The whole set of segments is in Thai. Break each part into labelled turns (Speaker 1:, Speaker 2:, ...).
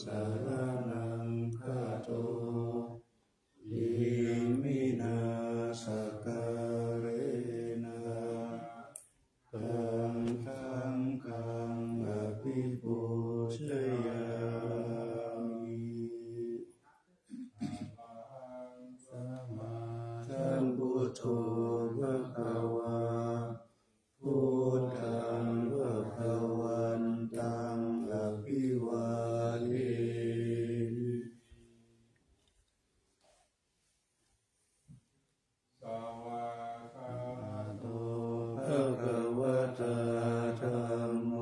Speaker 1: สารนังคัจโตอิมินาสการเรนะกังขังขังอภิปูชยามิสัมมาสัมพุทโธภะคะวาพุทธังภะคะวันตังอภิวาเทสวากขาโตภะคะวะตาธัมโม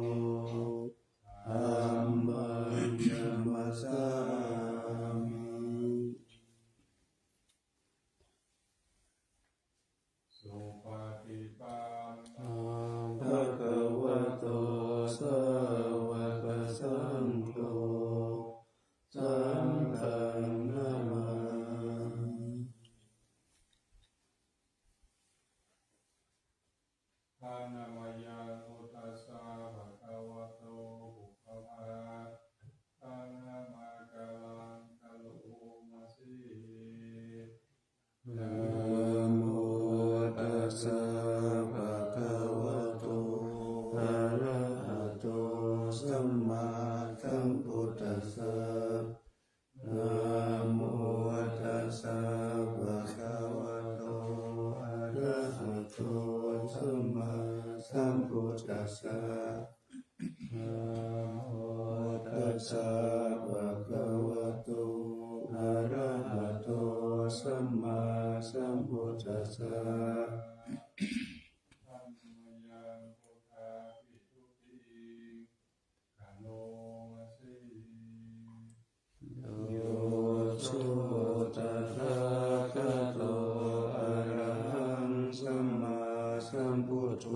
Speaker 1: ธัมมังนัมมัสสามิสุปฏิปันโนภะคะวะโตสาวกสังโฆสังฆังนามาทานามายาพุทธัสสะภะคะวะโตภุพพะทานามากาลังกะโลมาสีนะโมตัสสะภะคะวะโตอะระหะโตสัมมาสัมพุทธัสสะนะโมตัสสะภะคะวะโตอะระหะโตสัมมาสัมพุทธัสสะนะโมตัสสะภะคะวะโตอะระหะโตสัมมาสัมพุทธัสสะธัมมังยังพุทธาภิกขุติกะโลมาสีโยโสตัสสะภะคะโตอะระหังสัมมาสัมพุทโธ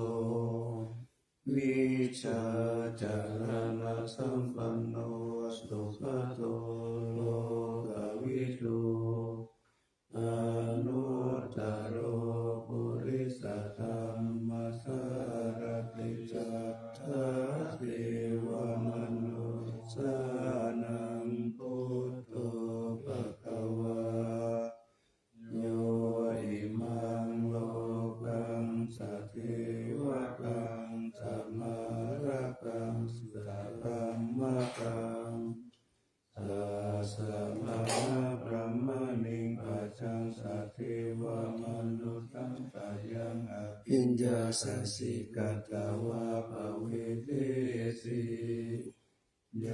Speaker 1: วิชาจารณะสัมปันโนสุขโตโลกวิทูอนุตตโรปุริสธรรมสารติจัตถาเทวมนุสานังพุทโธภควาโยอิมังโลกังสัทเทวกังสัมมาระกังสัพพมะกังสัสสะมะพระมณิงปัจจังสัทเทวมนุสังกายังอภิญญาสัสสิกัตตวะภเวเทสิโย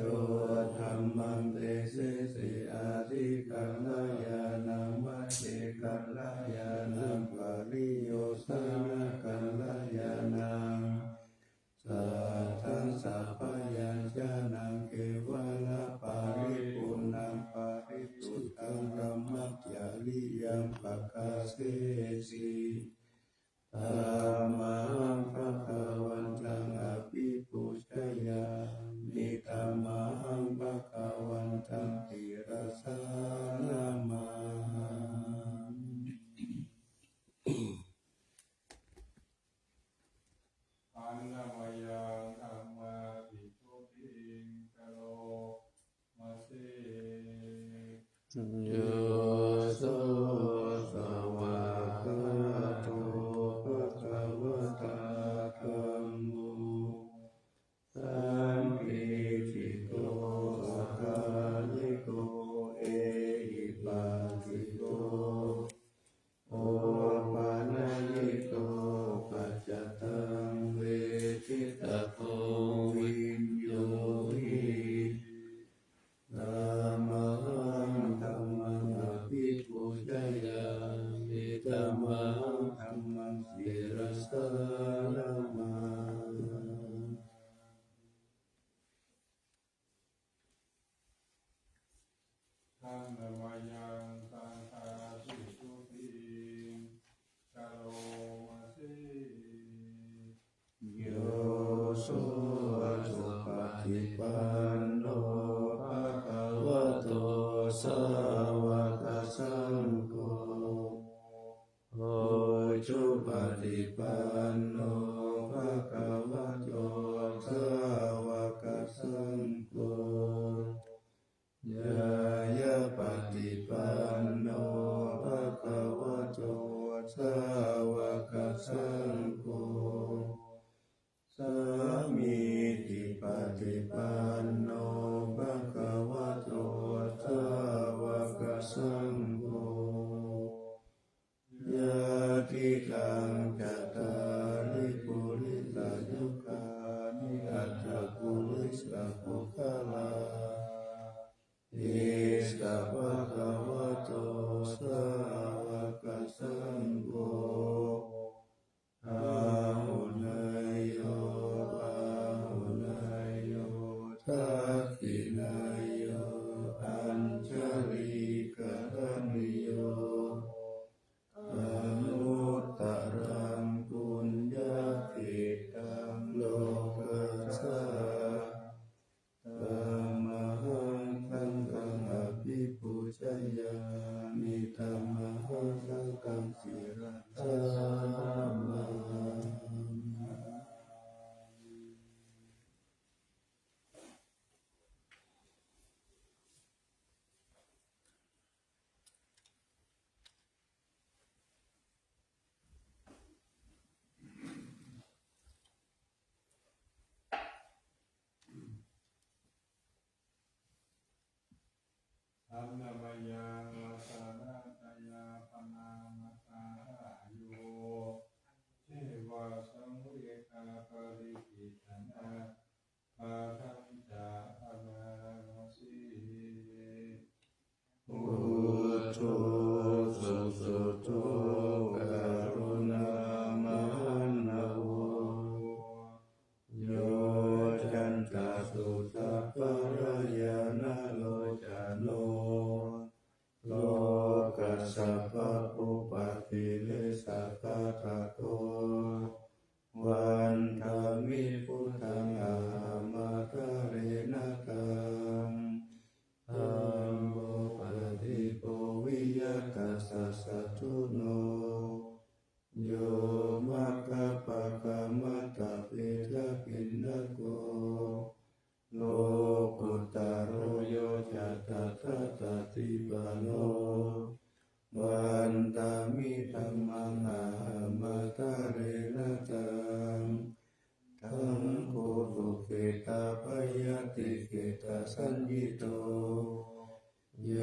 Speaker 1: ธัมมังเตเสสิอาทิกัลยานังมัจเจกัลยานังปริโยสนะกัลยานังสัทธังสัพพยัญชนะเกวะละปาริปุณังปาริสุทธังธัมมัจจาริยังปักขเสสิธัมมังภะคะวันตังอภิปูชยามิธัมมังภะคะวันตังติรสานามาอันนามยังธัมมาภิกขุติกะโลมาสีโยโสสวากขาโตภะคะวะตาธัมโมสัมภิทิโกสัคคาริโกเอหิปัสสิโกโอปานายิโกปัจจตังเวทิตาโพวินโยหิธัมมังธัมมังอภิปูชยามิธัมมังธัมมังศิรสานามาธัมมังยังสังฆาภิกขุติกะโลมาสีโยโสสุปฏิปันโนภะคะวะโตสาวกสังโฆโอจุปฏิปันโนภะคะวะโตสาวกสังโฆ
Speaker 2: สันนมยังวัสระตยาปนามาตาโยเทวาสังเวกาปริกิตนาปาทังจาอาราสี
Speaker 1: อุทุสุสุตุกรุณามหันนาโวโยจันตสุสัพพรายานาโลจโนโลกัสสะปะปุปะติเลสัพพะทะโตวันธามิพุทธังอามาตะเรนะตังธัมโมปฏิโปวิยกัสสะสัตถุโนโยมัคคะปะคะมัตตะปิทะปินนโกโลกุตตโรโยจัตตะตติปะโนวันตามิธัมมังอามาตะเรนะตังธัมโพธุเกตาปยติเกตาสัญญิโตโย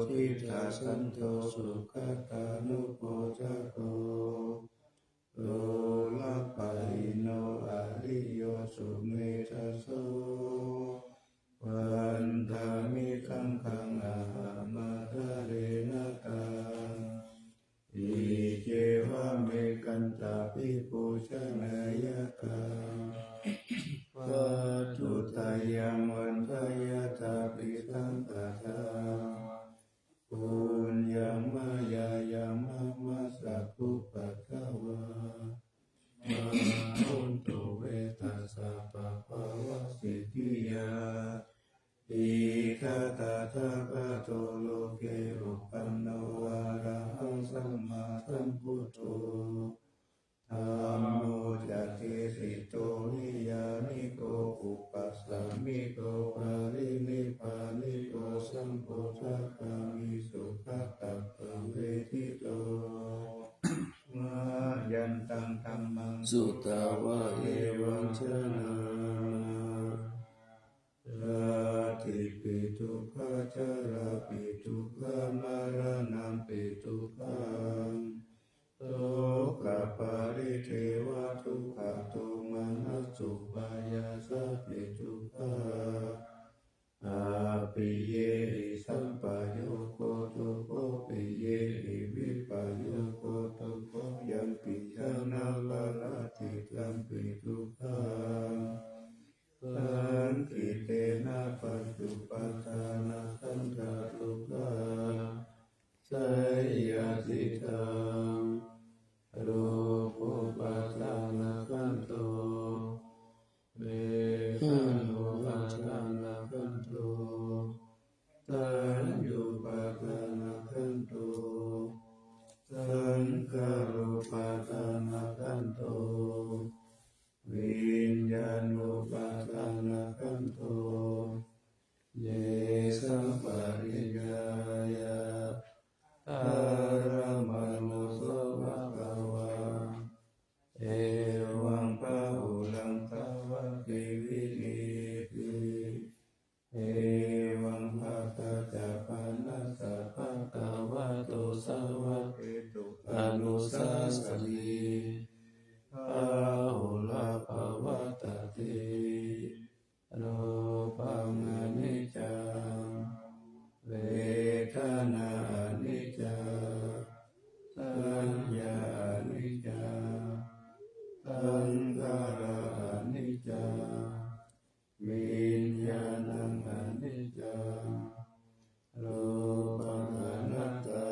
Speaker 1: ทิตาสันโตสุขตานุโปจโกโลละปัยโนอริโยสุเมธัสโสวันธามิคังคังอามาตะเรนะตังอิเจวะเมกันตาปิปุชนายกังวัตถุตายังวันทายาตาปิสัมปทาปุญญามายายามะมะสัพพุปัตถวามาหุนตุเวตัสสะปะภาวะสิทธิยาอิทัตตะทะกะโตโลเกอุปปันโนอะระหังสัมมาสัมพุทโธธัมโมจัตติสิโตหิยานิโกอุปัสสมิโกปารินิพพานิโกสัมโพธิคามิสุขตัปปะเวทิโตมายันตังธัมมังสุตาวะเอวังชนะราติปิทุกขจาราปิทุกขมารานังปิทุกขังโตกะปาริเทวะทุกขโตมนัสสุปายาสัพพิทุกขาอาปิเยหิสัมปะโยโคตุโคปิเยหิวิปะโยโคตุโคยัมปิยานาลาลาติตัมปิทุกขังสังคิเตนะปัจจุปัฏฐานะสันตทุกขาสัยยะสิตังรูปุปัฏฐานะขันโตเวทนุปัฏฐานะขันโตสัญญูปัฏฐานะขันโตสังขารุปัฏฐานะขันโตวิญญาณุปัฏฐานะขันโตเยสัมปริยายาตารมานุโสภะคะวาเอวังพะหุลังภวะติวินิติเอวังภะคะจาปานัสสะภะคะวะโตสาวะเกตุอนุสาสนีภะหุลาภวะตติโลภังอนิจจังเวทนาอนิจจังสัญญาอนิจจังสังขารอนิจจังวิญญาณังอนิจจังโลภังอนัตตา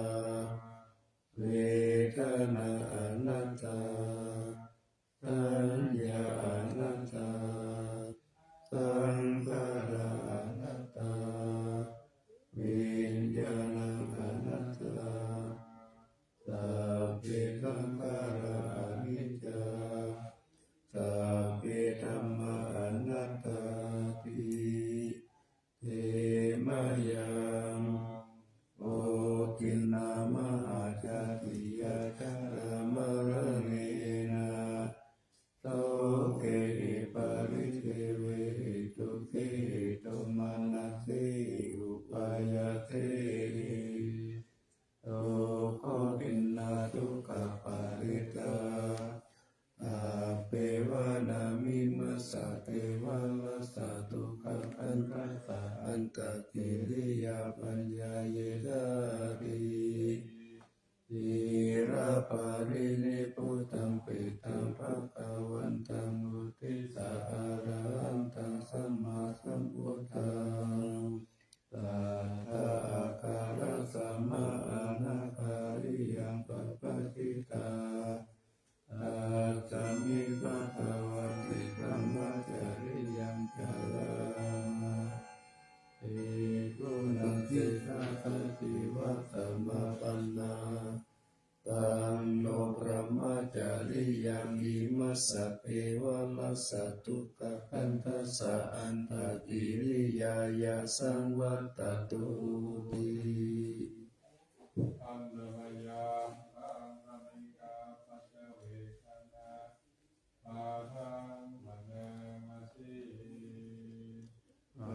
Speaker 1: เวทนาอนัตตาสัญญาอนัตตาสังขารอนัตตาวิญญาณังอนัตตาสัพเพสังขาราอนิจจาสัพเพธัมมาอนัตตาติเตมะยังโอกินนามหาจาติยาจารามรเนนะโตเกหิปาริเทเวหิตุเกหิโตมานัสสิอุปายาเท กิริยาปัญญาเยธาติทีระปารินิพุตังปิตังภะคะวันตังอุทิสาอะระหันตังสัมมาสัมพุทธังสัทธาอาคาระสัมมาอนาคาริยังปัปปะจิตาอาจามิภะคะวันติพระมัจจาริยังจาราเอกุณังสิกขาปฏิวัตสัมมาปันนาตัมโนพระมัจจาริยังอิมัสสะเทวะมัสสะทุกขคันทัสสะอันตกิริยายาสังวัตตุติ
Speaker 2: อันเดมยาอังคณิกาปัจเวคนาอาทังมะเนมะสี
Speaker 1: อา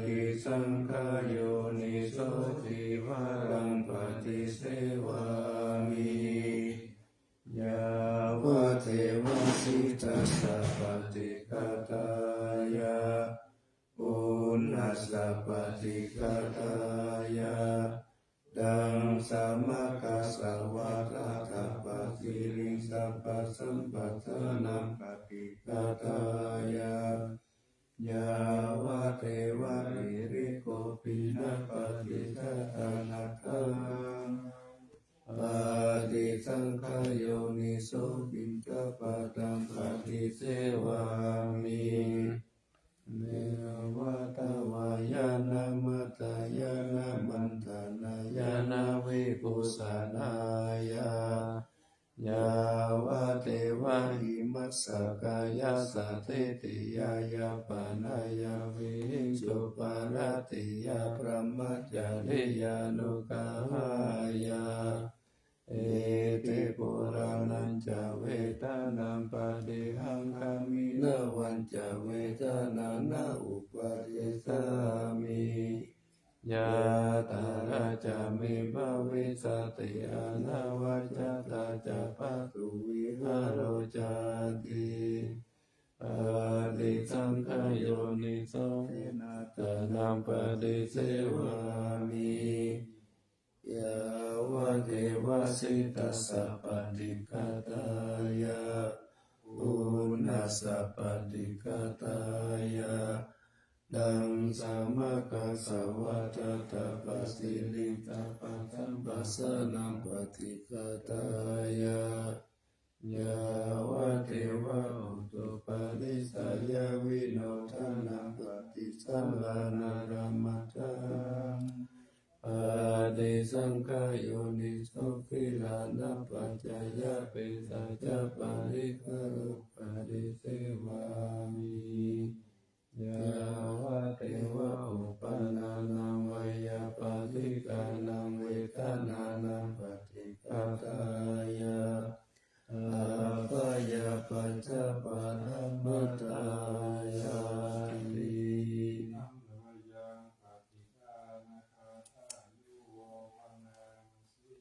Speaker 1: ทิสังขโยนิโสติวารังปฏิเสวามิยาวะเทวสิตัสสะปฏิกาตายาปุณหัสสะปฏิกาตายาดังสัมมากัสสะวะตาตาปัสสิลิงสัพพะสัมปัสสะนังปฏิกาตายายาวะเทวะริริโกปินะปฏิสัทธานาคังปฏิสังขโยนิโสปินกปะตังปฏิเสวามิเนวะตวายานามัตตายานามันตานายานาวิปุสานายายาวะเทวะหิมัสสะกายาสัตติยายาปานายาวิหิงสุปาราติยาพระมัจจาริยานุกหายาเอติปุรานันจเวทานังปะเดหังคามินาวันจเวทานานาอุปาเทสามิยาตาราจามิภาวิสติอานาวัจตาจาปะตุวิหารจาติอาดิสังขโยนิโสเทนะตานังปฏิเสวามิยาวะเทวสิตัสสะปฏิกาตายาปุณหัสสะปฏิกาตายาดังสัมมากัสสะวะตาตาปัสสิลิตาปัสสัมปัสสะนังปฏิกาตายายาวะเทวะอุตุปาริสายาวิโนทานังปฏิสัมลานารัมมัตตังอาดิสังขโยนิโสกิลานะปัจจยาเปสัจจปาริคารุปาริเสวามิยาวะเทวะอุปนานังวยาปาติกานังเวทนานังปฏิกาตายาอาปายาปัญจปาระมัตตายาติ
Speaker 2: อัมเดมยังปฏิกานาคาทายุโวปนะมะสี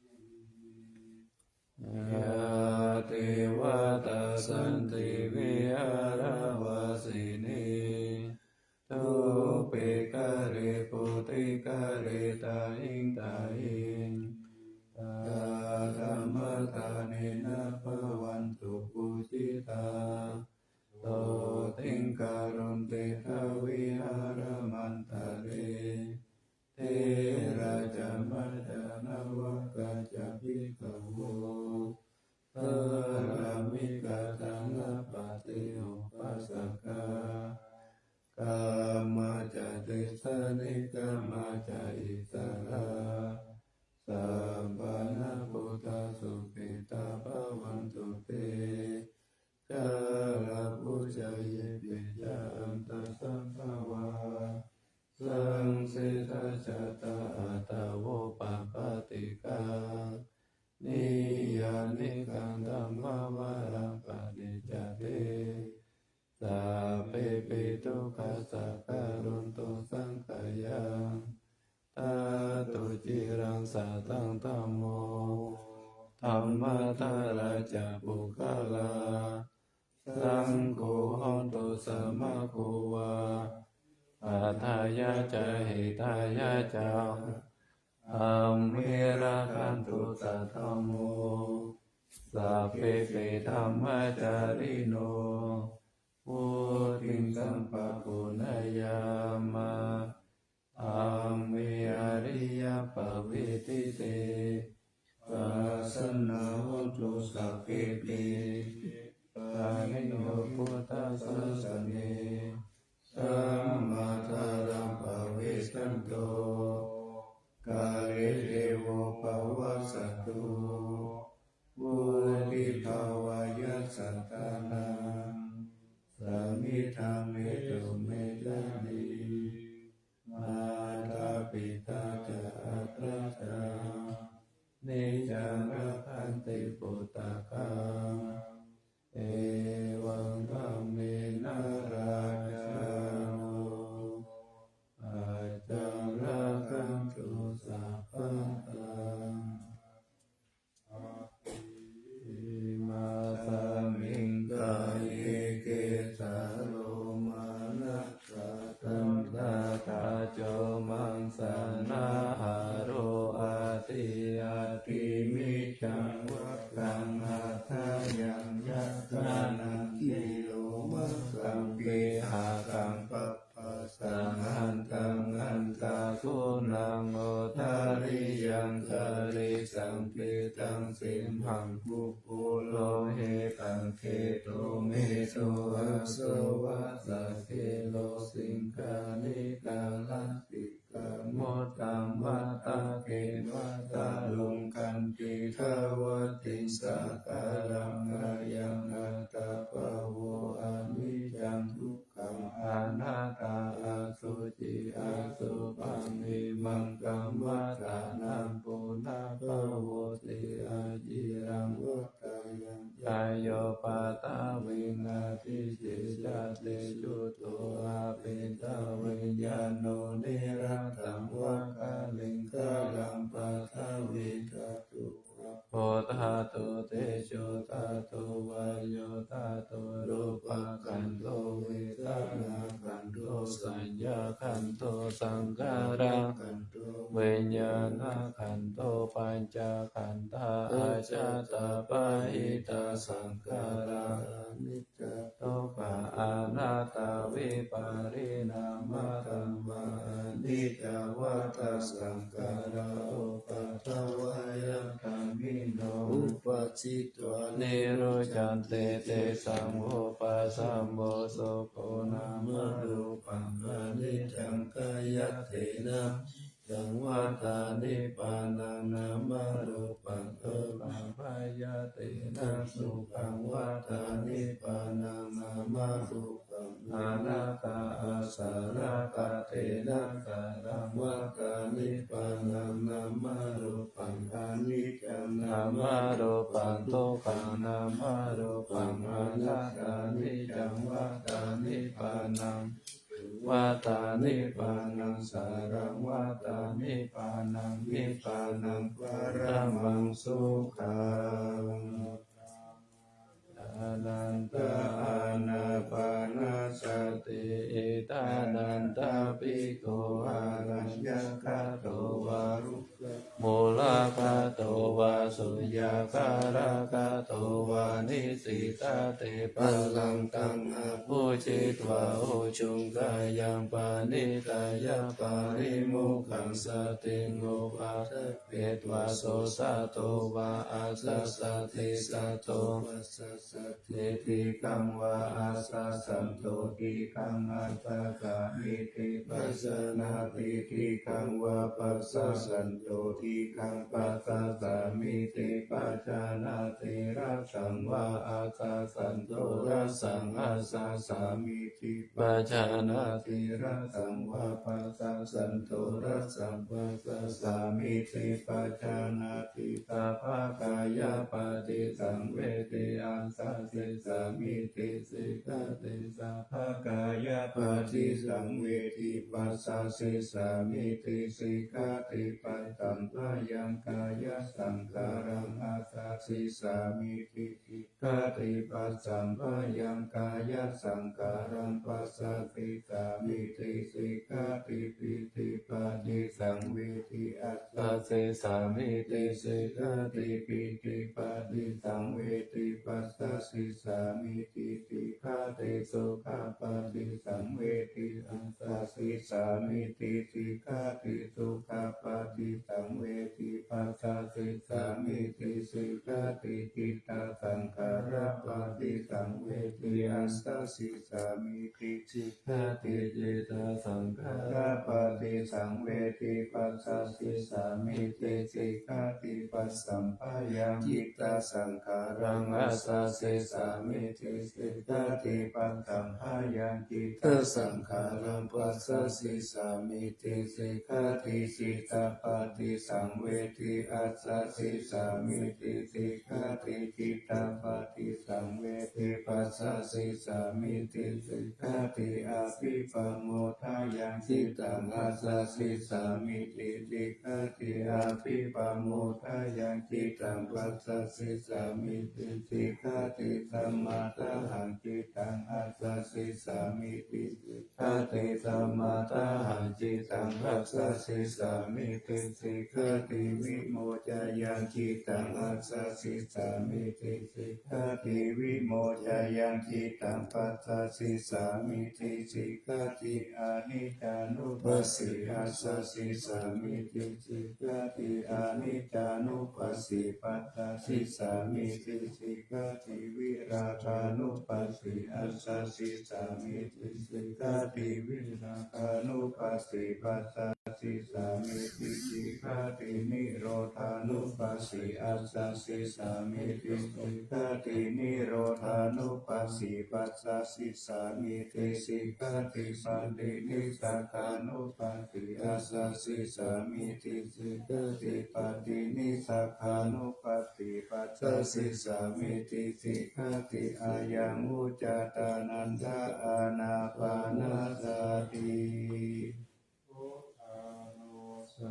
Speaker 1: ยาติวาตาสันติวิหารวาสินีทุเปกะเรปุติกะเรตาหิงตาหิงตาธรรมตาเนนะภวันตุปุจิตาโตติงการุณเตทวิหารมันตะเรเทระจามัจจานวกาจภิกขโวสรามิกาตังอปาติโอปัสสกากามาจติสนิกามาจอิสระสัมปนาปุตตสุขิตาภวันตุเตจาลาปุจเยปิจาอันตสัมภวาสังสิทาจตาอัตโวปะปะติกานิยานิกันธัมมวารังปะนิจจเตสัพเพปิทุกขัสสะการุณตุสังขยังตาตุจิรังสัตตังธัมโมธัมมาทาราจะปุคลาสังโฆหนตุสัมมาโควา ปัทายะจะหิตายะจะอัมเมระคันตุสัทธัมโมสัพเพเปธัมมจาริโนพุทธิสัมปะปุณยามะอัมเมอริยปวิติเตปัสสนาหุตุสัพเพปิปานิโนพุทธัสสะเนสัมมาทารังภเวสันโตกาเลเทโวภวสัตตุวุฒิภาวายะสัตตานังสามิธรรมเมตุเมตติมาตาปิตาจะอัตตานิจังรักขันติปุตตะคังเอวังธัมเมนะราชาโนอาจังรักขันตุสัพพังอิมาสมิงกายเกสาโลมานะสัตตันตาตาโจมังสนาหาโรอาติอาติมิจังวัฏกังหัตถยังยัตถานังกิโลมัสสังเกหากังปัปปะสังหันตังอันตาคุนังโอทาริยังทาริสังปิตังสิมหังปุปุโลเหตังเขโตเมโสอะโสวะสัพเพโลสิงคานิกาลัสสิกาโมตังวัตตะเกวัตตะลุงกันติทาวติสักการังอายังอัตตะปะโวอะนิจจังทุกขังอนัตตาอาสุจิอาสุปังหิมังกัมมัตตานังปุนาภโวติอาจิรังวัฏายังยายโยปัตตาวินาทิจิจเตจุโตอาเปตาวิญญาโนนิรัตตังวะกาลิงกาลังปัทาวิกาตุโพธาโตเตโชตาโตวายโยตาโตรูปะขันโตเวทนาขันโตสัญญาขันโตสังขารังขันโตวิญญาณขันโตปัญจขันธาอาชาตาปะหิตาสังขารานิจจโตปะอานาตาวิปาริณามะธัมมานิจจวัตสังขาราอุปัฏฐวายธรรมิโนอุปจิตวะเนโรจันเตเตสัมโภปะสัมโมโสโภนามะรูปังอนิจจังกายเทนะสังวัตานิปานังนามารูปังเอปังพายาเตนะสุขังวัตานิปานังนามารูปังอานาตาอาสารกะเทนะสารังวัตานิปานังนามารูปังอานิจจังนามารูปังทุกขังนามารูปังอนัตตานิจังวัตานิปานังวัตานิปานังสารังวัตานิปานังนิปานังปรมังสุขังอนันตอานาปานาสติอิทานันตปิโกอารัญญคาโตวารุมูลคาโตวาสุญาคาราคาโตวานิสิตาเตปะลังตังอภูชิตวาโอชุงกายังปานิตายะปาริมุขังสติงโกภาเปตวาโสสะโตวาอาสัสสะติสะโตวัสสะสะเทติกังวาอาสัสสันโตติกังอัตตะกามิติปัสสนาติติกังวาปัสสะสันโตติกังปัสสะสามิติปัจจานาติรัสสังวาอาสัสสันโตรัสสังอาสัสสามิติปัจจานาติรัสสังวาปัสสะสันโตรัสสังปัสสะสามิติปัจจานาติตาภากายปฏิสังเวทิอังสัสสิสามิติสิกาติสาภากายปฏิสังเวทิปัสสะสิสามิติสิกาติปัตตัมภยังกายสังขา รังอาสาสิสามิติสิกขาติปัสสัมภายังกายสังขารังปัสสติสามิติสิกขาติปิติปาติสังเวทิอัสสะเสสามิติสิกขาติปิติปาติสังเวทิปัสสะสิสามิติสิกขาติสุขาปาติสังเวทิอัสสะสิสามิติสิกขาติสุขาปาติสังเวทิปัสสะสิสามิติสิกขาติจิตตสังขารปาติสังเวทิอัสสะสิสามิติสิกขาติจิตตสังขารปาติสังเวทิปัสสะสิสามิติสิกขาติปัสสัมภายังจิตตสังขารังอัสสะสิสามิติสิกขาติปัสสัมภายังจิตตสังขารังปัสสะสิสามิติสิกขาติจิตตปาติสังเวทิอัสสะสิสามิติสิกขาติจิตตปาติสังเวทิปัสสะสิสามิติสิกขาติอาภิปัมโมทายังจิตตังอัสสะสิสามิติสิกขาติอาภิปัมโมทายังจิตตังปัสสะสิสามิติสิกขาติสัมมาทาหังจิตตังอัสสะสิสามิติสิกขาติสัมมาทาหังจิตตังอัสสะสิสามิติสิกขาติวิโมจายังจิตตังอัสสะสิสามิติสิกขาติวิโมจายังจิตตังปัสสะสิสามิติสิกขาติอานิจจานุปัสสิอัสสะสิสามิติสิกขาติอานิจจานุปัสสิปัสสะสิสามิติสิกขาติวิราคานุปัสสิอัสสะสิสามิติสิกขาติวิราคานุปัสสิปัสสะสิสามิติสิกขาตินิโรธานุปัสสิอัสสะสิสามิติสิกขาตินิโรธานุปัสสิปัสสะสิสามิติสิกขาติปันตินิสักขานุปัสสิอัสสะสิสามิติสิกขาติปันตินิสักขานุปัสสิปัสสะสิสามิติสิกขาติอายังอุจจตานันทาอานาปานาสติส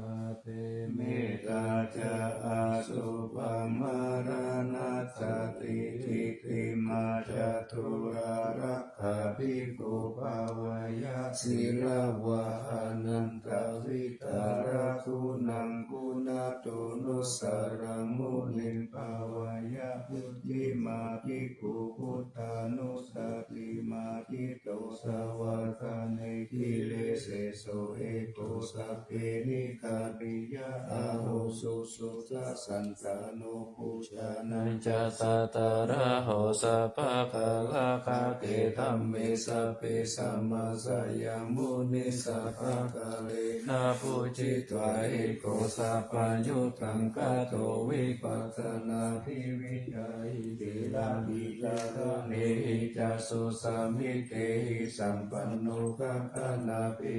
Speaker 1: เตเมตตาจะอาสุปัมมารานัสสติทิฏฐิมาจตุรารักขาภิกขุภาวายะศีลวะอนันตวิตาระคุณังคุณาตุนุสรังมุนิภาวายะพุทธิมาภิกขุพุทธานุสติมาทิโตสวาสานิกิเลเสโสเอโกสัพเพนิคาปิยะอาหุสุสุสะสันตานุปุชานัญจสัตตาระโหสัพพะคะละภะเกธัมเมสัพเพสัมมาสยังมุนิสัพพะคะเลนะปุจิตวะเอโกสัพพะยุตังกะโตวิปัสสนาภิวิจายิติลาภิจารเนหิจัสสุสัมมิเตหิสัมปันโนภะคะนาภิ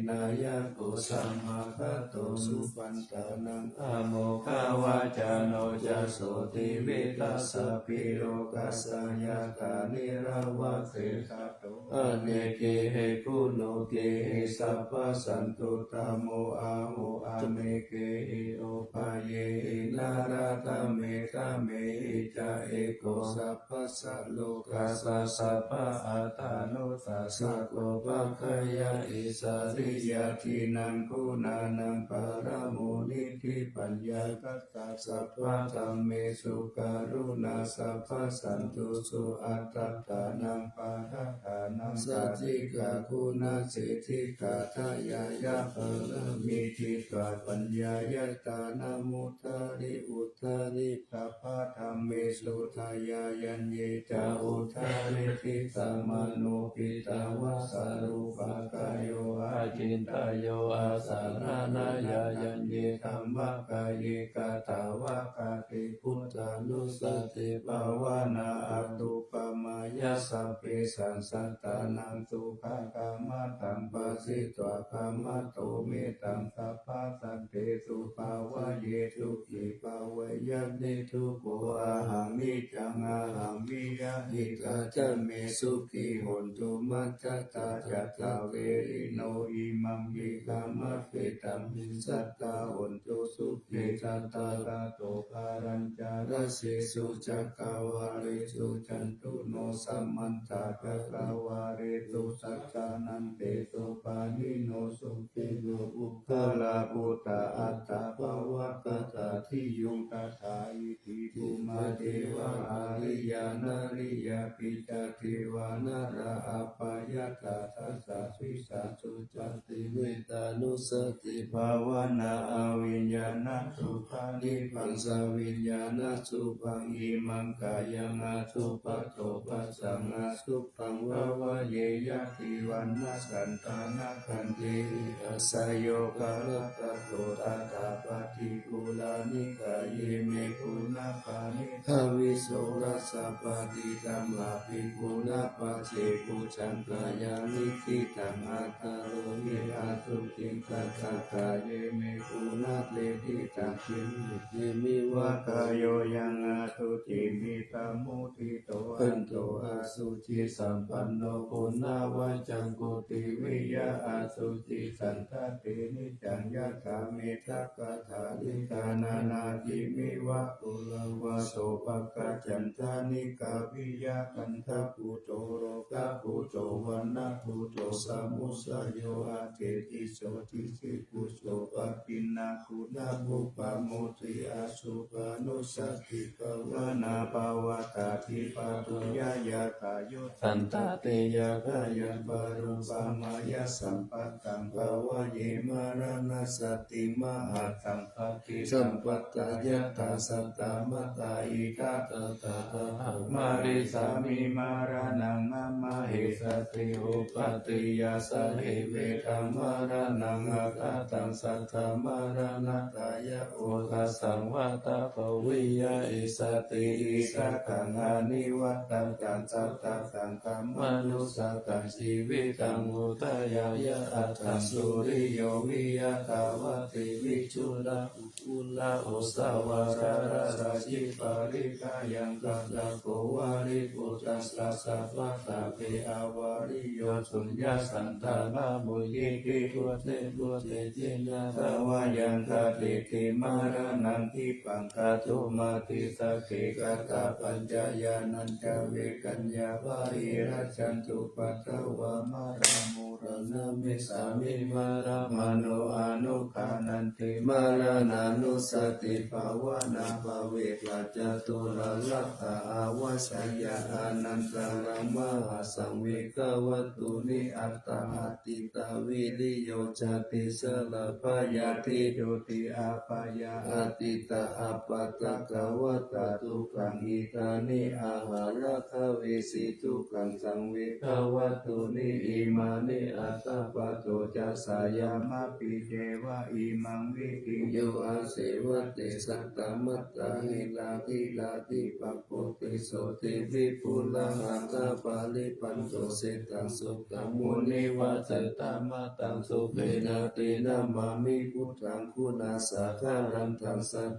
Speaker 1: นายะโกสัมมาคะโตสุปันตานังอะโมฆาวาจาโนจัสโสติวิตัสสะปิโรกัสสะยะตานิราวะเสสะโตอเนเกเหกุโนเกหิสัพพะสันตุตโมอาโหอะเมเกหิโอภาเยหินาราตเมตเมหิจาเอโกสัพพะสัลโลกัสสะสัพพะอัตตานุสัสสะโกภะคะยะอิสาริยะทินังคุณานังปารโมนิธิปัญญาคัสสะสัพพะธัมเมสุการุณาสัพพะสันตุสุอัตตตานังปาทัฏฐานังสัจจิกาคุณาสิทธิกาทายายะภลมิทิตวาปัญญายตานามุตตาริอุตตาริสัพพะธัมเมสุทายายัญเยจาอุทาริทิสัมมาโนปิตาวะสารุปากายโยอาจินตายโยอาสารานายายัญเยธัมมกายเยกาตาวะกาติพุทธานุสติภาวนาอัตตุปมายะสัพเพสังสัตตานังสุขากามตังปัสสิตวะกามโตเมตังสัพพะสันเตสุภาวะเยทุกิภาวะยันติทุโกอาหังนิจังอาหังมิยะหิตาจะเมสุขิหนตุมัจจตาจัตตาเวริ โนอิมังมิกามะเฟตัมมิสัตตาหนตุสุขิสัตตาตาโตภารัญจารสิสุจักขวาริสุจันตุโนสัมมันตาภะคะวาเรตุสัจจานันเตสุปานิโนสุขิโยอุปะลาภุตตาอัตตาภวะกตาทิยุงตถาอิติภูมาเทวะอาริยานาริยาปิจเทวานาราอัปปายตาทัสสะวิสาสุจติเวตานุสติภาวนาอวิญญาณสุขังนิพังสวิญญาณสุปังอิมังกายังอาสุปะโตปัสสังอาสุปังวะวะเยยะติวันนาสันตานาคันติอาสยโยกาลตะโตตัตถาปฏิกุลานิกาเยเมกุณาปานิทวิโสรัสสะปฏิตัมมาภิกุณาปัจเจกุจังกายานิทิตังอัตตโรหิอาสุขิงสัตตะเยเมกุณาเลทิตังคิมิเยมิวะกายโยยังอาสุจิมิตามุทิโตอันโตอาสุจิสัมปันโนปุณณวัจจังกุติวิยะอาสุจิสันตตินิจังยะถามิทักขะถาลิกานานาทิมิวะปุลวะโสภะจันทานิกาวิยะคันทะปุโตโรกะปุโตวันนะปุโตสัมมุสโยอาเทติโสทิสิกุโสปะปินาคุณาภุปะโมทิอาสุปานุสติภาวนาภาวตาทิปัตุยายาตายุสันตเตยะกายัปารุปามายะสัมปัตตังภาวะเยมารณสติมหาสัมปติสัมปัตตายะตาสัตตามตาอิกาตตาตามาริสามิมารานังอมเหสติโอปติยาสเหเวทังมารานังอากาตังสัทธามารานาตายะโอทัสสังวาตาภวิยะอิสติอิสกังอานิวัตตังจันสัตตะสังฆมนุสตังชีวิตังอุตยายะอัตถังสุริโยวิยะตาวติวิชุระอุลาโอสาวาราราชิปาริกายังกัลโกวาริปุตตัสสะสัพพะตาเปอาวาริโยสุญญาสันตานามุยิกิตุเตเจนะทวายังคติติมารานังทิปังคาตุมาติสะเกกตาปัญจายานันจเวกัญญาวาริรัจจันตุปัตตวามารามุรณะเมสามิมารา มโนอนุคานันติมารานานุสติภาวนาภเวปัจจตุลลัตตาอาวสัยยาอนันตรังมหาสังเวกวัตตุนิอัตตาอติตาวิริโยจติสละพยาติโยติอาปายาอติตาอปัตตะกวัตตาทุกังอิตานิอาหาระคะเวสิทุกังสังเวกวัตตุนิอิมานิอัตตาปโตจัสสายามะปิเจวะอิมังวิติโยอาเสวะเตสัตตมัตตาหิลาติปัปโปติโสติวิปุลังอัตตาปาลิปันโตเสตังสุขมุนิวัจตามะตังสุเปนะตินามามิพุทธังคุณาสาคารันตังสัต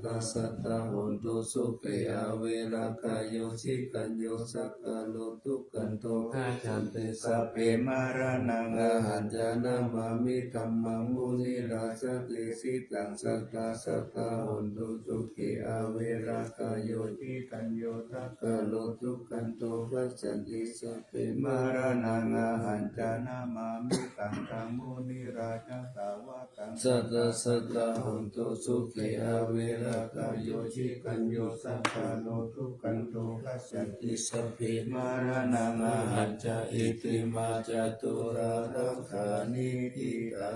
Speaker 1: ตาหุนตุสุเปอเวรากายโยชิกัญโยสักกะโลทุกันโตฆาจันเตสัพเพมารานังอาหันจานามามิธัมมังมุนิราชติสิตังสัตตาหุนตุสุขิอเวรากายโยชิกัญโยสักกะโลทุกันโตฆาจันติสัพเพมารานังอาหันจานามามิธัมมังมุนิราชสาวกังสัตตาหุนตุสุขิอเวรากายโยชิกัญโยสักกะโลทุกันโตฆาจันติสัพเพมารานังอาหันจาอิติมาจตุรารังขานิทิตา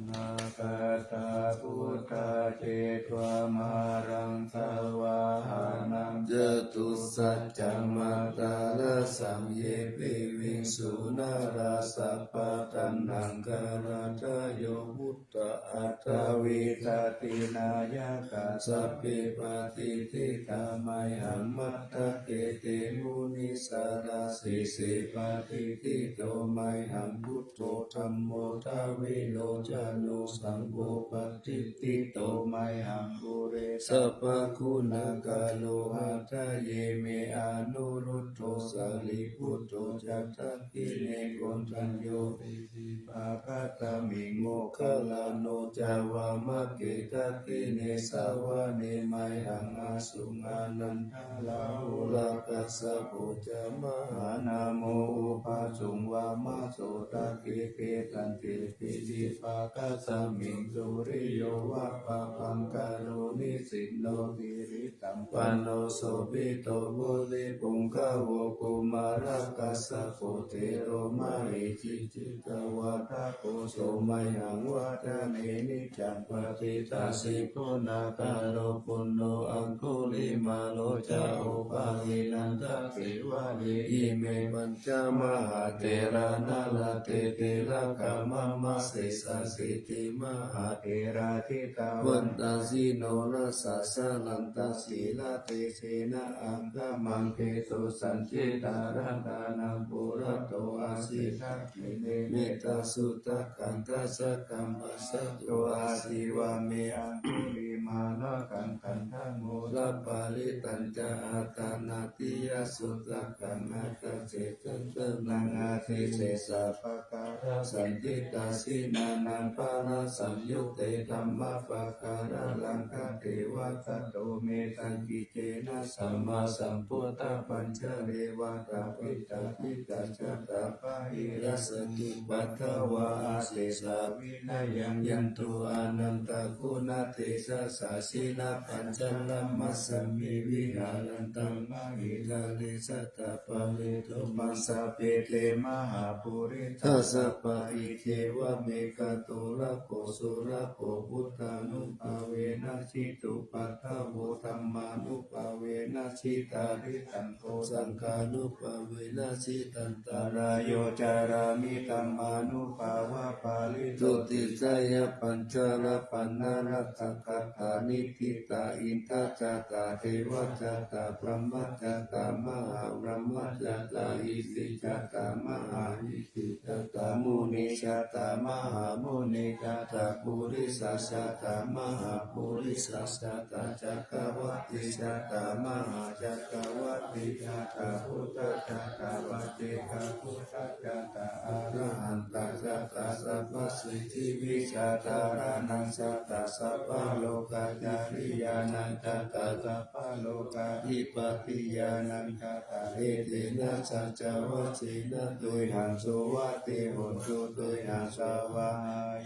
Speaker 1: นาคาตาพุทธาเจตวามารังสวาหานังจตุสัจจมัตตาลสังเยปิวิงสุนาราสัพพะตันห นังกาลาทะโยพุตตะอัตตวิตตินายกาสัพพิปฏิทิตามัยหังมัตตะเกเตมุนิสาราสิสิปฏิทิโตมัยหังพุทโธธัมโมทาวิโลจานุสังโฆปฏิทิโตมัยหังปุเรสัพพคุณากาโลหัตถเยเมอานุรุตโตสาลิพุทโธจัตตังกิเนโกนทัญโยติสิปะคะตามิโมคลาโนจาวามะเกตักกิเนสาวะเนมัยหังอาสุมานันทาลาหุลากัสสะโพจามหานาโมอุปาสุงวามะโสตะกิเกตันติปิสิปะคะสามิงสุริโยวะปะปังกาโรนิสินโนติริตัมปันโนโสภิโตโพธิปุงคะโวกุมารกัสสะโพเทโรมาหิจิจิตวะทะโกโสมัยหังวะทะเนนิจังปฏิตาสิโพนาคาโลปุณโนอังคุลิมาโลจาโอปาหินันทสิวะเดอิเมปัญจมหาเทระนาลเตเตระกามะมะเสสะสิติมหาเทระทิตาวันตาสิโนรัสสะสะลันตาสีลาเตเสนะอังคมังเกตุสันจิตารัตานังปุระโตอาสิทักขิเนเมตตาสุตตะกันตัสสะกัมปัสสะโตอาสิวะเมอังคุลิมานะกังคันทังโมละปาลิตัญจอาตานาติยสุตตะกังอาตเจตันตนังอาทิเสสะปะการะสันติตาสินานังปาราสัมยุเตธัมมะปะการะลังคเทวะตโตเมตัญกิเจนะสัมมาสัมพุทธปัญจเรวะตาปิตาปิตาจัตตาปะหิรัสติปัทถวะอาเสสาวินัยยังยันตุอานันตคุณเทสะสาสินาปัญจลัมมัสสมิวิหารันตังมหิทาเลสัตตะปะเลโตมัสสะเปเตมหาปุริทัสสะปะอิเทวะเมกะโตระโกสุระโกพุทธานุภาเวนะชิตุปัทถโวธัมมานุภาเวนะชิตาริตันโทสังฆานุภาเวนะชิตันตารายโยจารามิธัมมานุภาวะปาลิตุติสยปัญจละปันนารัตถกัตถานิทิตาอินทจัตตาเทวจัตตาพรหมจัตตามหาพรหมจัตตาอิสิจัตตามหาอิสิจัตตามุนิจัตตามหามุนิจัตตาปุริสัสจัตตามหาปุริสัสจัตตาจักรวัติจัตตามหาจักรวัติจัตตาพุทธจัตตาปัจเจกพุทธจัตตาอะระหันตจัตตาสัพพสิทธิวิชาตารานังจัตตาสัพพะโลกาจาริยานังจัตตาสัพพะโลกาอิปติยานังจัตตาเอเตนะสัจจวัชเชนะโดยหังโสวัตเตโหตุโดยหังสาวา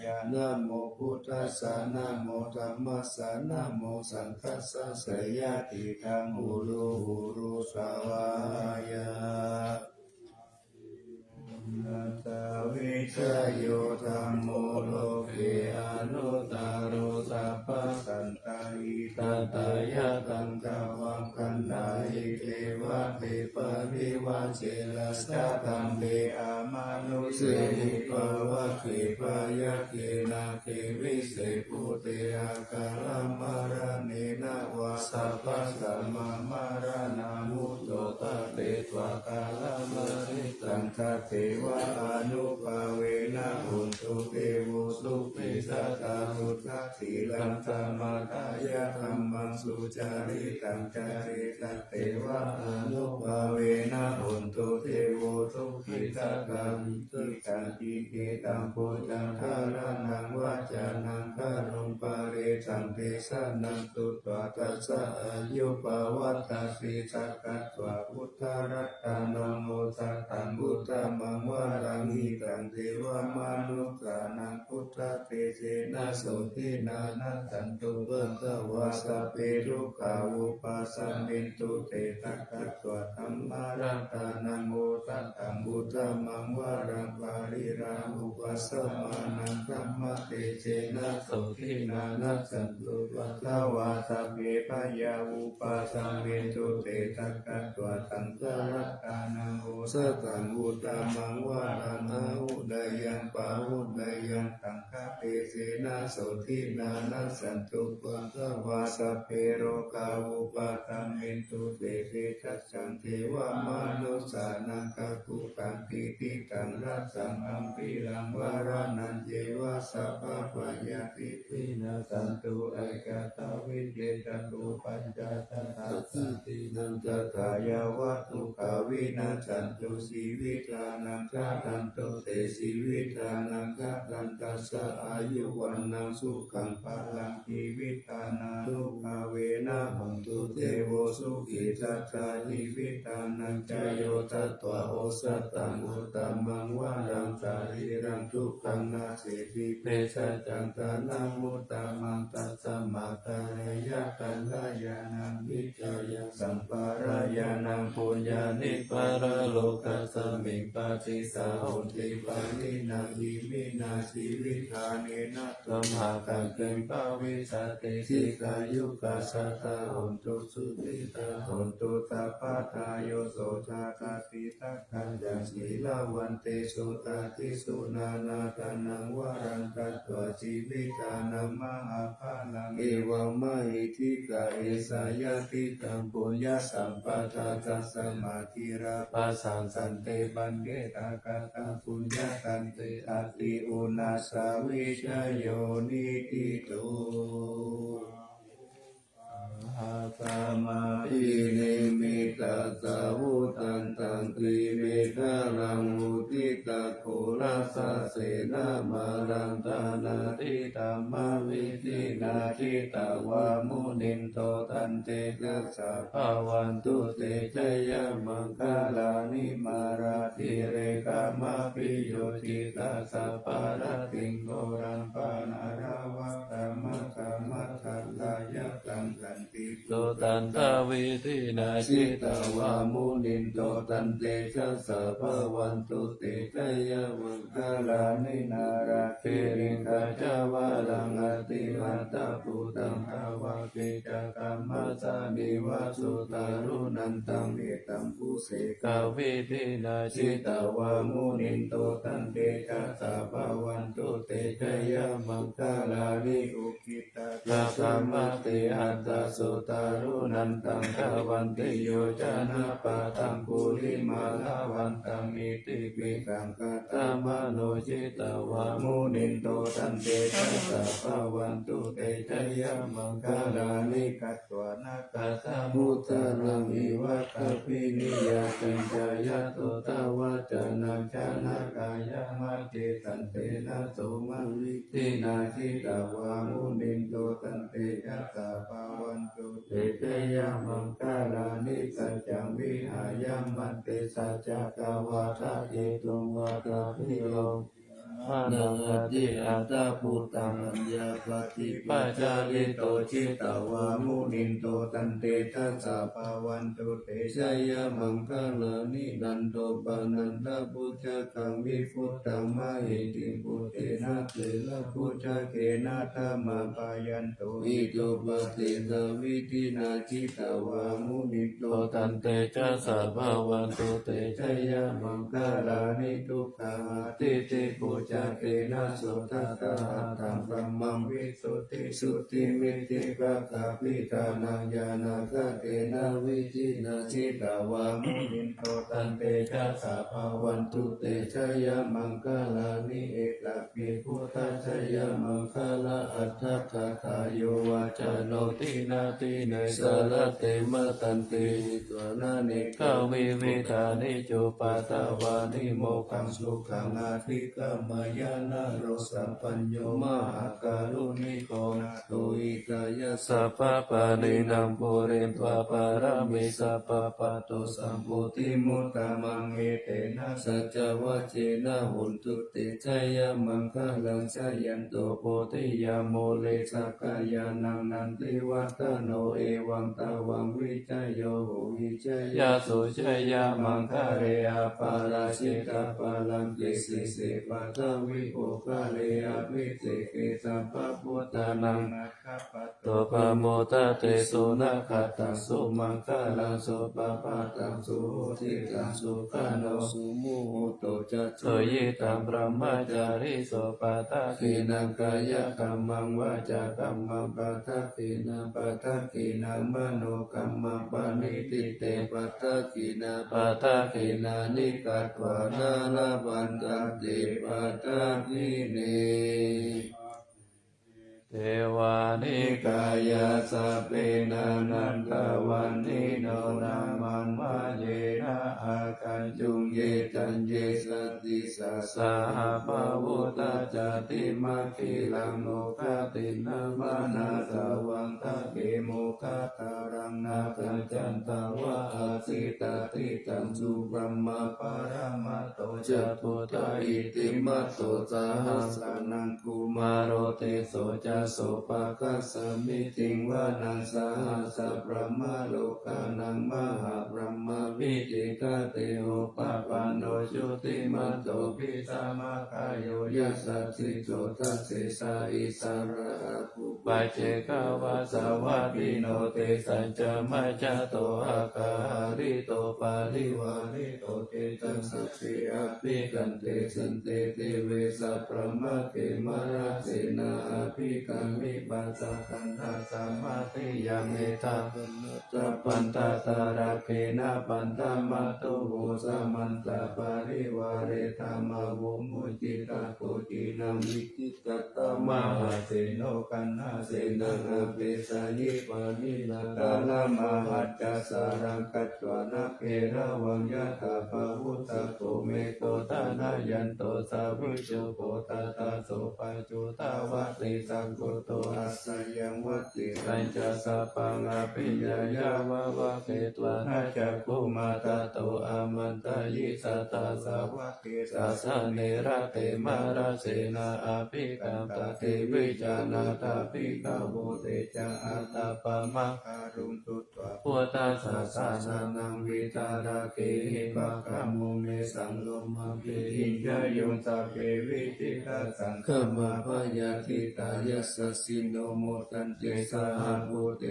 Speaker 1: ยานะโมพุทธัสสะนะโมธัมมัสสะนะโมสังฆัสสะสยะติทังหูรูหูรูสาวายานัตตวิชโยธัมโมโลเกอนุตตโรสัพพสันตาอิทัตตายะตังกวังกันดาอิเทวะเทปริวะเจรัสสะตัมเบอามานุเสหิปวะเขปายะเกนะเขวิเศษปุเตอาการะมารเนนะวะสัพพสัมมามารนามุตโตตะเตตวะกาลมะริตังคเทวะอนุภาเวนะหุนตุเตโวสุปิสัตตาพุทธสีลังธรรมกายะธัมมังสุจาริตังจาริตเทวะอนุภาเวนะหุนตุเตโวสุปิสัตตาทิตังจิเกตังโพจังคารานังวาจานังคารุปาเรตังเทสานังตุตวะตัสสะอายุปวัตตสิสักกัตวะพุทธรัตตานังโมตัสตังพุทธมังวารังหิตังเทวมนุสานังพุทธเตเสนะโสตินานัสสันตุเวทวาสเปรุขาวุปัสสมินตุเตตักขัตวะธัมมารัตตานังโมตัสตังพุทธมังวารังปาริรามุปัสสมานังธัมมเตเสนะโสตินานัส สันตุปัสสาวาสัพเพปยาอุปาสัมเวตุเตตักขะตัวตังกรัตตานังโอสตังอุตตมังวารานาหุดายังปาหุดายังตังคะเปเสนาโสทินานัสสันตุปัสสาวาสัพเพโรกาอุปาสัมเวตุเตเตทัสสังเทวามนุสานังกักุปังปิติตังรัสสังอัมปิรังวารานันเจวะสัพพะปะยาติปินะสันตุเอกตาวิเยตัตุปัญจตัสสะตินันจตายาวัตถุกาวินาสันตุสีวิตานังฆาตันตุเตสีวิตานังฆาตันตัสสะอายุวันนังสุขังภลังชีวิตานานุภาเวนะหันตุเทโวสุขิตัสสะชีวิตานังจโยตัตวะโอสัตตังอุตตมังวารังสารีรังทุกขังนาเสติเปชะจังตานังมุตตมังตัสสะมาตาเรยะกัลลายานังวิจายะสัมปารายานังปุญญานิปารโลกัสสมิงปาติสาหุติปานินาหิมินาสีวิธาเนนะตัมหากังเกมปาวิสติสิกายุกัสสะตาหุนตุสุติตาหุนตุตาปาทายโยโสชาตาติตักขันจังสีลาวันเตสุตาทิสุนานาตานังวารังกัตวชีวิตานัมมหาภาลังเอวามะหิทิกาเอสายาติตัมปุญญาสัมปทาตัสสมาธิราปัสสังสันเตปันเกตากาตังปุญญาตันเตอติอุนาสาวิชโยนิติโตอาตามาอิเนมิตาสาวุตันตังตรีเมฆาลังอุทิตาโคราสะเสนามารังตานาทิตามาวิธินาทิตาวามุนินโตตันเตกัสสะภาวันตุเตชยมังคาลานิมาราติเรกามาปิโยจิตาสัพพะระติงโกรังปานาราวัตตมะกามัตถัลลายะตังกันติโตตันตาวิธินาชิตาวามุนินโตตันเตชัสสะภะวันตุเตชยมังคาลานินาราติริงกาจาวาลังอติมาตาปุตังภาวะเกจักรรมสานิวาสุตารุนันตังเอตัมปุเสกาวิธินาชิตาวามุนินโตตันเตชัสสะภะวันตุเตชยมังคาลานิอุคิตาตากรรมติอัตตสุตารุนันตังภะวันติโยจนะปะตังปุริมาลาวันตังอิติปิกังกตามโนจิตาวามุนินโตตันเตชัสสะภะวันตุเตชยมังคาลานิกัตวนาคาตามุตตะรังอิวัตถปินิยาตัญจายะโตตาวาจานังชนากายะมัจเจตันเตนะโสมังวิธินาทิตาวามุนินโตตันเตชัสสะภะวันตุเตชยมังคาลานิสัจจังวิหายามันเตสัจจกาวาทะเจตุงวาทะพิโยอานังอติอัตตาปุตตังอัญญาปฏิปัจจาริโตจิตาวามุนินโตตันเตทัสสะภะวันตุเตชยมังคลานินันโตปานันทพุทธกังวิพุตตังมะหิติปุเตนะเตนะพุทธเกนะธรรมปายันโตอิโตปฏิสวิธินาจิตาวามุนินโตตันเตทัสสะภะวันตุเตชยมังคลานิทุกขาติติปุจจเกนะสุทัสสะตังพรหมังวิสุทธิสุทธิมิติภะคาปิตานังญาณกะเกนะวิจินาจิตาวามุนินโตตันเตชัสสะภะวันตุเตชยมังคลานิเอกปิพุทธชยมังคลาอัตถคทายโยวาจโนตินาติเนสารเตมะตันติตัวนาเนกาวิวิธานิจุปาตาวานิโมขังสุขังอาทิกามายานาโรสัมปัญโยมหาการุณิโกนาโตอิกายสัพพะปะรินังปุเรนตวาปารามิสัพพะปะโตสัมปุติมุตตะมังเอเตนะสัจจวัจเจนะหุนตุเตชยมังคลังชยันโตโพธิยาโมเลสักกายานังนันติวัตโนเอวังตาวังวิจโยโหวิจยาสุชยามังคเรอาปาราชิตาปาลังเกสิเสปะท วิโภคาเลอภิเสเกสัมปะพุทธานัง
Speaker 2: นาคาปัตโต
Speaker 1: โตปะโมทะเตสุนาคตังสุมังคลังสุปปะตังสุโหติตังสุขาโนสุมุหุโตจัตโตยิตังพรหมจาริโสปะทะขีนังกายกัมมังวาจากัมมังปะทะขีนังปะทะขีนังมโนกัมมังปานิติเตปะทะขีนาปะทะขีนานิกัตวานาลาบันตันติปะทะขีเน เทวานิกายาสัพเพนานันทวันนิโนนามันวะเยนะอาคันจุงเยจันเยสติสัสสะภะวุตาจติมาคิลังโลกาตินามานาสาวังทะเกโมคาตารังนาคันจันตวะอาสิตาติตังสุบรมมาปารามาโตจะพุทธาอิติมัตโตสาหัสานังกุมารโรเตโสจะโสปะคัสสมิติงวานังสาหัสะพระมโลกานังมหาพรหมวิจิกาเตโอปะปันโนจุติมัตโตปิสามาคายโยยัสสะสิโสทัสสิสาอิสาระภูปัจเจกาวาสาวะปิโนเตสัจจมัจจโตอาคาหาริโตปาริวาริโตเตจัสสัพพิอภิกันเตสันเตเตเวสัพพะมะเกมาราเสนาอภิกันมิปัสสะคันธาสัมมาติยังเอตาสัพพันตตาราเคนะปันธมัตโตโหสมันตาปาริวาเรธรรมวุมุจิตาโกจินังวิจิตตมหาเสโนกันนาเสนาเปสายิปานินาตาลมหัจจสารังกัจจวนาเกระวังยะตาภาวุตโกเมโกตานายันโตสาวิโชโกตาตาโสปัจจุตาวะติสังโกโตอัสสยังวัตติสัจจสัพพังอภิญญายาวะวะเกตวะนาจักขุมาตาโตอามันตายิสัตตาสาวะเกสัสสะเนระเตมาราเสนาอภิกัมปะเทวิจานาตาภิกขโวเตจาอัตตาปะมะการุณตุตวะพุทธัสสะสาสนังวิตาราเกหิปะคะโมเมสังโลมาเปหิญาโยสัพเพวิจิตาสังฆมาพยาธิตายัสสะสิโนโมตันเตสาหะโพเต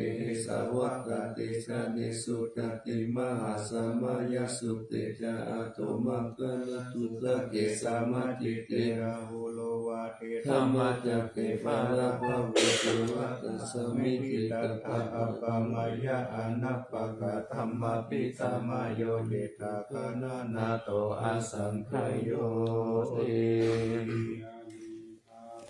Speaker 1: สาวะกะเตสะเนสุตติมหาสมายสุเตจาอัตโตมังคะลตุสะเกสามาจิเตระโหโลวาเทธรรมจักเกปาระภะเวตุวัตสมิติตถะอัปปมายะอนัปปะกะธัมมาปิสามายโยเดตาคนานาโตอสังขโยติ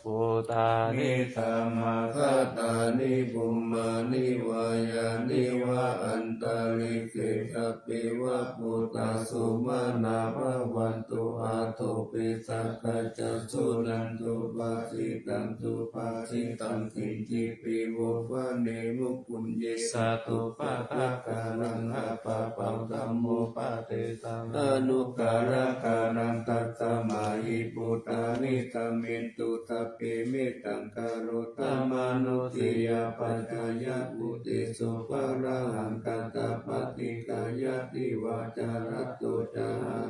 Speaker 1: ปุตานิธรรมคตานิบุมมานิวายานิวะอันตาลิเกตัปปิวะปุตตาสุมานาภวันตุอาโทปิสักขจัสสุนันตุปาสิตังตุปาสิตังกินจิปิโววะเนมุปุญเยสัตุปะทะกานังอาปะปังธัมโมปะเตตังอนุการะกานังตัสสมาหิปุตตานิตัมเมนตุทัพเพเมตังคารตมานุติยาปัจจายปุติสุปะระหังกัตตปฏิกายติวาจารตโตจา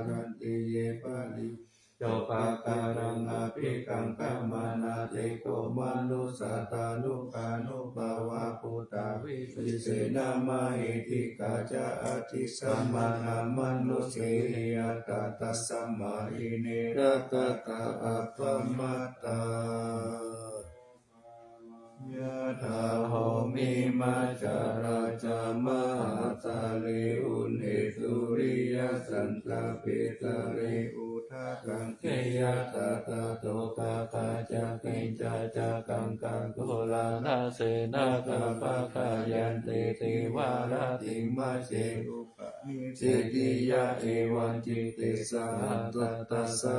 Speaker 1: รันติเยปะลิโจปะการังอภิกังกัมมานาเตโกมนุสาตานุกานุภาวะปุตตาวิปิเสนามาหิติกาจาอธิสัมมาณามนุเสหิอัตตะสัมมาหิเนระกะตาอัปปมัตตายะถาโหมิมาจาราจามหาตาลิอุเนตุริยสันตเปตาริอุทากังเกยตาตาโตกาคาจักขิจาจักกังกังโกลานาเสนาคาปะคายันเตติวาราติมาเชอุปะนิเสติยะเอวันจิเตสาหัตตัสสะ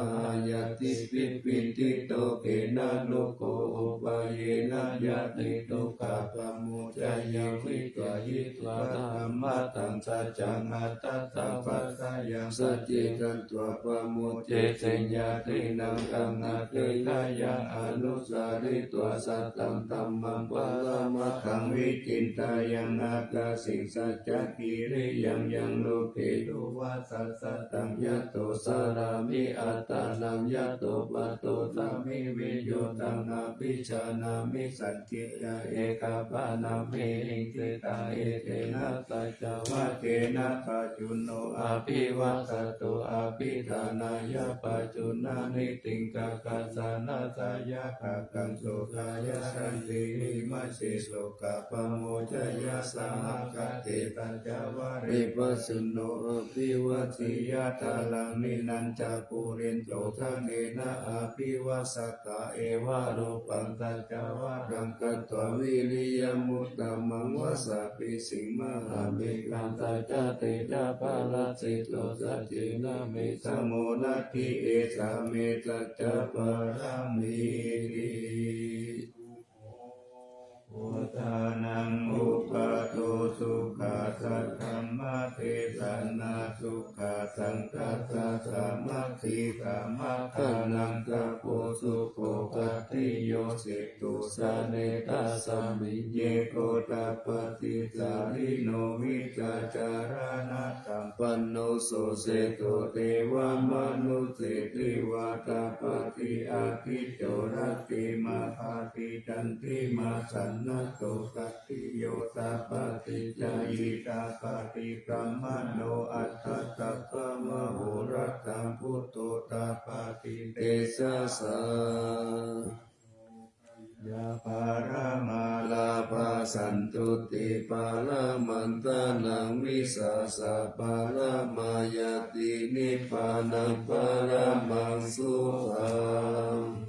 Speaker 1: ยะติปิปิติโตเกนะโลโกอุปะเยนะยะติตุกะปะมุจยาวิตวายิตวาธรรมะตังสัจจังอัตตะสัพพะสยังสัจเจกันตัวปะมุเจเสญญาตินังกังอาเกยายะอนุ สาริตัวสัตตังธัมมังปะละมัคขังวิจินตายังอากาสิสัจจกิริยังยังโลเกตุวัสสัสสตังยะโตสารามิอัตตานังยะโตปะโตตามิวิโยตังอภิชานามิสัจจิยาเอกาปานามิอิติตาเอเตนะสัจจวัตเตนะปัจจุโนอภิวัตโตอภิธานายะปัจจุนานิติงกาคาสานาสายะภาคังโสกายะสันติหิมัสสิโสกะปะโมจยะสหกเตตัจจวะริปัสสุโนอภิวัติยะตาลังนินันจาปุเรนโตทังเอนะอภิวัสสกะเอวะโรปังตัจจวะรังกัตตววิริยมุตตมังวะสะปิสิงมหาเมกังตัจจเตจะปะละสิโตสัจจินะเมสโมนัตถิเอสาเมตัจจปะระมิติพุทธานังอุปโตสุขาสัทธัมมะเทศนาสุขาสังกัสสะสัมมัคคิกามัคคานังกัปโปสุโภคติโยสิตุสะเนตาสัมมิเยโกตปฏิสาริโนวิจาจารณะตัมปันโนโสเสโตเทวมนุสเสติวาตาปฏิอาทิโจรติมาภาติจันติมาสันนะโตกัตติโยตาปฏิจายิตาปฏิกรรมโนอัตตตัปปะมะโหรัตตังพุทโตตาปฏิเตสะสะยะปารามาลาภาสันตุติปาลามันตานังวิสาสะปาลามายาตินิพพานังปารามังสุขัง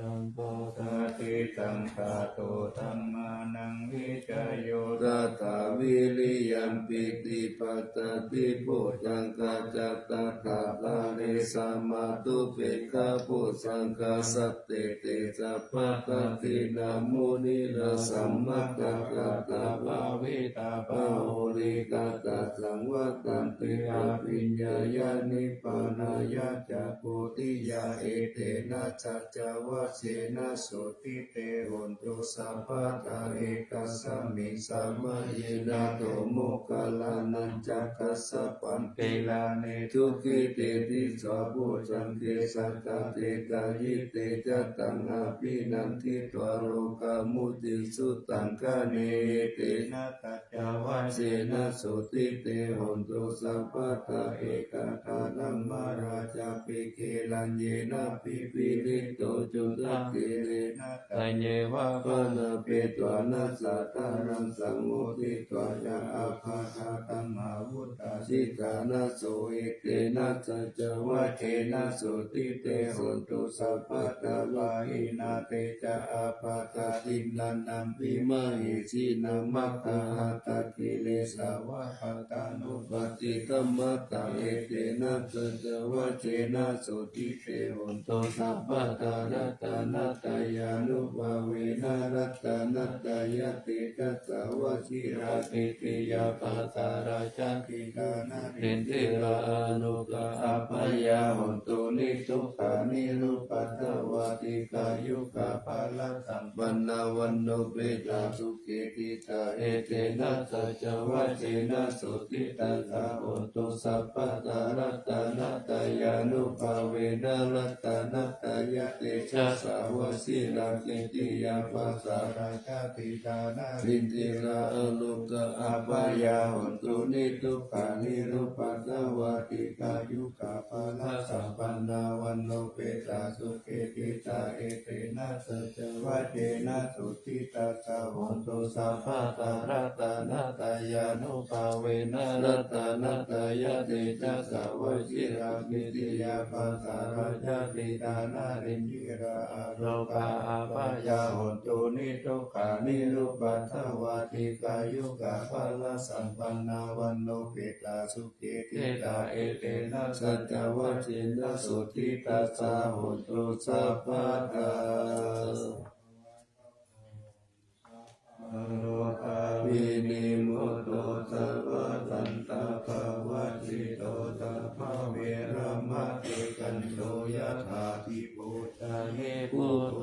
Speaker 1: จัมโปตติตังตาโตธัมมานังวิจโยตัตถาวิริยัมปิติปัตติปุจังกัจจตถาลาเรสัมมาตุเปกขะปุสังฆสัตเตเตสัพพะตตินามุนิราสัมมากัปปะตาภาวิตาภาโหริกาตสังวัตันติอาภิญญายานิพพานายะจะโพธิยาเอเตนะสัจจวัชเชนะโสติเตโหนตุสัพพะตาเอกัสสมิสัมมาเยนะโตโมคคัลลานันจักขัสสะปันติลาเนทุกิเตติสาภูจังเกสัตตะเตกายิเตจัตตังอาภินันทิตวโรกามุติสุตังกะเนเตนะตัจจวัชเชนะโสติเตโหนตุสัพพะตาเอกตานัมมาราชาปิเกลัญเยนะปิปิริโตจุตเกเรนะตัญเยวะปะนะเปตวานัสสะตารังสังโมทิตวายะอาภาคาตัมมาวุตตาสิกานะโสเอเตนะสัจจวัชเชนะโสติเตโหนตุสัพพะตาวาหินาเตจะอาภาคาตินันนัมปิมะหิสินามัคคาหัตถกิเลสาวะปะตานุปติกัมมัตตาเอเตนะสัจจวัชเชนะโสติเตโหนตุสัพพะตารัตนัตตายานุภาเวนะรัตนัตตายะติกัสสาวะชิราติติยาปัสสาราจักขิกานารินติราอนุกะอัปปยาหุนตุนิทุกขานิรุปัตตวาติกายุกะภาลัสัมปันนาวันโนเปตาสุเกติตาเอเตนะสัจจวัชเชนะสุติตัสสะหุนตุสัพพะตารัตนัตตายานุภาเวนะรัตนัตตายะเตชะสาวสิราติติยาปัสสาราชาติตานารินติราอนุกะอัปปยาหุนตุนิทุกขานิรุปัตตวาติกายุกะภาลัสัมปันนาวันโนเปตาสุเกติตาเอเตนะสัจจวัชเชนะสุติตัสสะหุนตุสัพพะตารัตนัตตายานุภาเวนะรัตนัตตายะเตชะสาวชิรามิติยาปัสสาราชาติตานารินทิราอโรกาอาปายาหุนตุนิทุกขานิรุปัตถวาติกายุกะภาลัสัมปันนาวันโนเปตาสุเกติตาเอเตนะสัจจวัชเชนะสุติตัสสะหุนตุสัพพะตาโลกาวินิโมโตสัพพะสันตภาวะจิโตสัพพะเวรมะเตกันโตยะถาทิปุตตะเนปุโต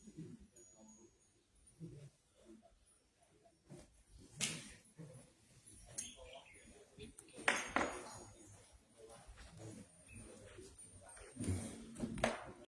Speaker 2: อ